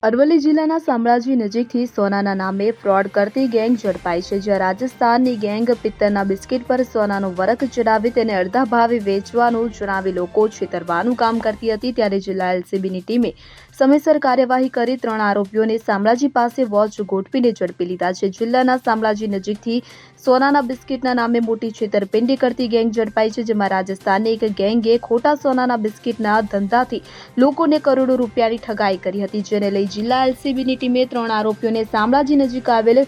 અરવલ્લી જિલ્લાના શામળાજી નજીકથી સોનાના નામે ફ્રોડ કરતી ગેંગ ઝડપાઈ છે. જ્યાં રાજસ્થાનની ગેંગ પિત્તળના બિસ્કિટ પર સોનાનો વરખ ચડાવી તેને અડધા ભાવે વેચવાનું જણાવી લોકો છેતરવાનું કામ કરતી હતી. ત્યારે જિલ્લા એલસીબીની ટીમે સમયસર કાર્યવાહી કરી 3 આરોપીઓને શામળાજી પાસે વોચ ગોઠવીને ઝડપી લીધા છે. જિલ્લાના શામળાજી નજીકથી સોનાના બિસ્કિટના નામે મોટી છેતરપિંડી કરતી ગેંગ ઝડપાઈ છે. જેમાં રાજસ્થાનની એક ગેંગે ખોટા સોનાના બિસ્કિટના ધંધાથી લોકોને કરોડો રૂપિયાની ઠગાઈ કરી હતી. જેને લઈ જિલ્લા એલસીબીની ટીમે 3 આરોપીઓને શામળાજી નજીક આવેલ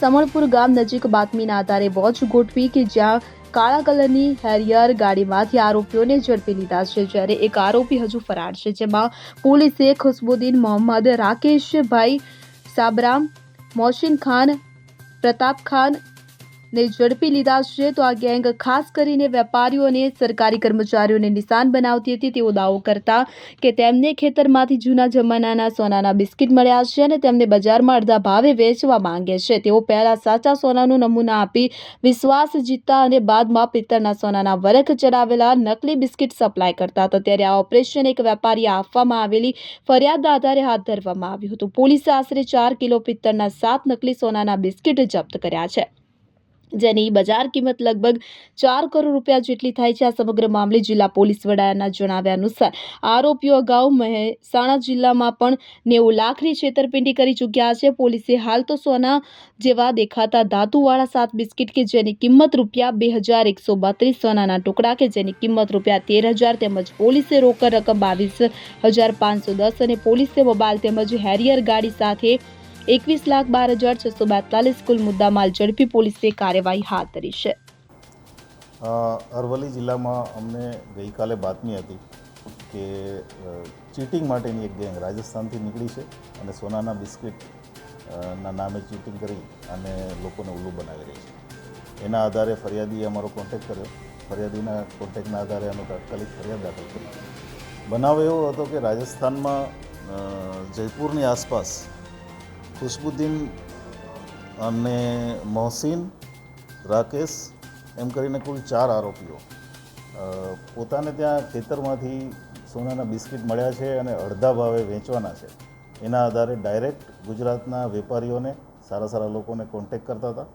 સમણપુર ગામ નજીક બાતમીના આધારે વોચ ગોઠવી કે જ્યાં કાળા કલરની હેરિયર ગાડીમાંથી આરોપીઓને ઝડપી લીધા છે. જ્યારે એક આરોપી હજુ ફરાર છે. જેમાં પોલીસે ખુશ્બુદ્દીન મોહમ્મદ, રાકેશભાઈ સાબરામ, મોહસિન ખાન, પ્રતાપ ખાન ને ઝડપી લીધા છે. તો આ ગેંગ ખાસ કરીને વેપારીઓ અને સરકારી કર્મચારીઓને નિશાન બનાવતી હતી. તેઓ દાવો કરતા કે તેમને ખેતરમાંથી જૂના જમાનાના સોનાના બિસ્કિટ મળ્યા છે અને તેમને બજારમાં અડધા ભાવે વેચવા માંગે છે. તેઓ પહેલા સાચા સોનાનું નમૂના આપી વિશ્વાસ જીતતા અને બાદમાં પિત્તળના સોનાના વરખ ચડાવેલા નકલી બિસ્કિટ સપ્લાય કરતા હતા. ત્યારે આ ઓપરેશન એક વેપારીએ આપવામાં આવેલી ફરિયાદના આધારે હાથ ધરવામાં આવ્યું હતું. પોલીસે આશરે 4 કિલો પિત્તળના 7 નકલી સોનાના બિસ્કિટ જપ્ત કર્યા છે, જેની બજાર કિંમત લગભગ 4 કરોડ રૂપિયા જેટલી થાય છે. આ સમગ્ર મામલે જિલ્લા પોલીસ વડાના જણાવ્યા અનુસાર આરોપીઓ અગાઉ મહેસાણા જિલ્લામાં પણ 90 લાખની છેતરપિંડી કરી ચૂક્યા છે. પોલીસે હાલ તો સોના જેવા દેખાતા ધાતુવાળા 7 બિસ્કિટ કે જેની કિંમત રૂપિયા 2132 સોનાના ટુકડા કે જેની કિંમત રૂપિયા 13,000 તેમજ પોલીસે રોકડ રકમ 22,510 અને પોલીસે મોબાઈલ તેમજ હેરિયર ગાડી સાથે 21,12,642 કુલ મુદ્દામાલ ઝડપી પોલીસે કાર્યવાહી હાથ ધરી છે. અરવલ્લી જિલ્લામાં અમને ગઈકાલે બાતમી હતી કે ચીટિંગ માટેની એક ગેંગ રાજસ્થાનથી નીકળી છે અને સોનાના બિસ્કિટ ના નામે ચીટિંગ કરી અને લોકોને ઉલ્લુ બનાવી રહી છે. એના આધારે ફરિયાદીએ અમારો કોન્ટેક્ટ કર્યો. ફરિયાદીના કોન્ટેક્ટના આધારે અમે તાત્કાલિક ફરિયાદ દાખલ કરી. બનાવ એવો હતો કે રાજસ્થાનમાં જયપુરની આસપાસ ખુશ્બુદ્દીન અને મોહસિન, રાકેશ એમ કરીને કુલ 4 આરોપીઓ પોતાને ત્યાં ખેતરમાંથી સોનાના બિસ્કિટ મળ્યા છે અને અડધા ભાવે વેચવાના છે. એના આધારે ડાયરેક્ટ ગુજરાતના વેપારીઓને, સારા લોકોને કોન્ટેક્ટ કરતા હતા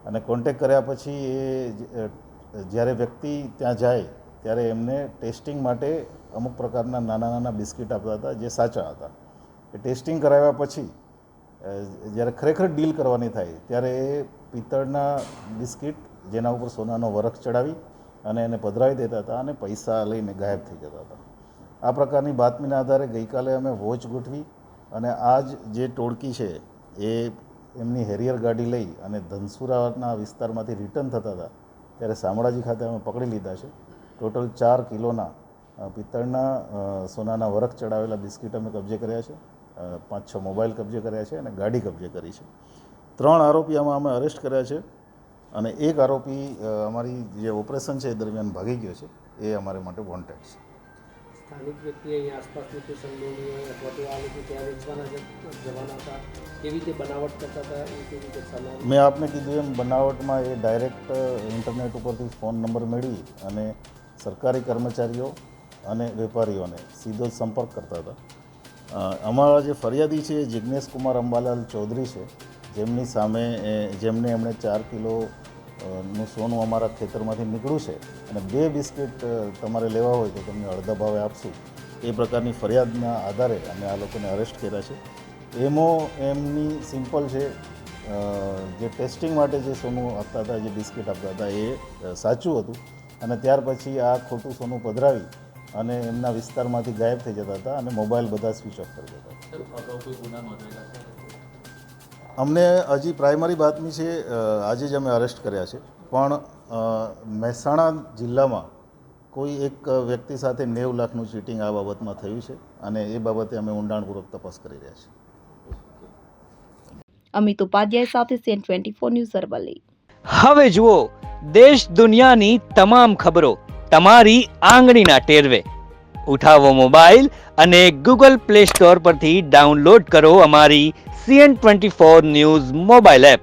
અને કોન્ટેક્ટ કર્યા પછી એ જ્યારે વ્યક્તિ ત્યાં જાય ત્યારે એમને ટેસ્ટિંગ માટે અમુક પ્રકારના નાના બિસ્કિટ આપતા હતા જે સાચા હતા. એ ટેસ્ટિંગ કરાવ્યા પછી જ્યારે ખરેખર ડીલ કરવાની થાય ત્યારે એ પિત્તળના બિસ્કિટ જેના ઉપર સોનાનો વરખ ચડાવી અને એને પધરાવી દેતા હતા અને પૈસા લઈને ગાયબ થઈ જતા હતા. આ પ્રકારની બાતમીના આધારે ગઈકાલે અમે વોચ ગોઠવી અને આ જે ટોળકી છે એ એમની હેરિયર ગાડી લઈ અને ધનસુરાના વિસ્તારમાંથી રિટર્ન થતા હતા ત્યારે શામળાજી ખાતે અમે પકડી લીધા છે. ટોટલ 4 કિલોના પિત્તળના સોનાના વરખ ચડાવેલા બિસ્કિટ અમે કબજે કર્યા છે. 5-6 મોબાઈલ કબજે કર્યા છે અને ગાડી કબજે કરી છે. 3 આરોપી આમાં અમે અરેસ્ટ કર્યા છે અને એક આરોપી અમારી જે ઓપરેશન છે એ દરમિયાન ભાગી ગયો છે. એ અમારે માટે વોન્ટેડ છે. સ્થાનિક વ્યક્તિ અહીં આસપાસની કોઈ સંડોવણી હોય અથવા તો આ લોકો ત્યાં વેચવાના જવાના હતા, કેવી રીતે બનાવટ કરતા હતા એ કેવી રીતે સામે? મેં આપને કીધું એમ બનાવટમાં એ ડાયરેક્ટ ઇન્ટરનેટ ઉપરથી ફોન નંબર મેળવી અને સરકારી કર્મચારીઓ અને વેપારીઓને સીધો જ સંપર્ક કરતા હતા. અમારા જે ફરિયાદી છે એ જિગ્નેશ કુમાર અંબાલાલ ચૌધરી છે, જેમની સામે જેમને એમણે 4 કિલોનું સોનું અમારા ખેતરમાંથી નીકળ્યું છે અને 2 બિસ્કિટ તમારે લેવા હોય તો તમને અડધા ભાવે આપશું એ પ્રકારની ફરિયાદના આધારે અમે આ લોકોને અરેસ્ટ કર્યા છે. એમની સિમ્પલ છે, જે ટેસ્ટિંગ માટે જે સોનું આપતા હતા, જે બિસ્કિટ આપતા હતા એ સાચું હતું અને ત્યાર પછી આ ખોટું સોનું પધરાવી અને એમના વિસ્તારમાંથી ગાયબ થઈ જતા હતા અને મોબાઈલ બધા સ્વિચ ઓફ કરી દેતા હતા. અમને હજી પ્રાઇમરી બાતમી છે, આજે જ અમે અરેસ્ટ કર્યા છે, પણ મહેસાણા જિલ્લામાં કોઈ એક વ્યક્તિ સાથે 90 લાખનું ચીટિંગ આ બાબતમાં થયું છે અને એ બાબતે અમે ઊંડાણપૂર્વક તપાસ કરી રહ્યા છીએ. અમિત ઉપાધ્યાય સાથે CN24 ન્યૂઝ અરવલ્લી. હવે જુઓ દેશ દુનિયાની તમામ ખબરો તમારી આંગળીના ટેરવે. ઉઠાવો મોબાઈલ અને Google Play Store પરથી ડાઉનલોડ કરો અમારી CN24 ન્યૂઝ મોબાઈલ એપ.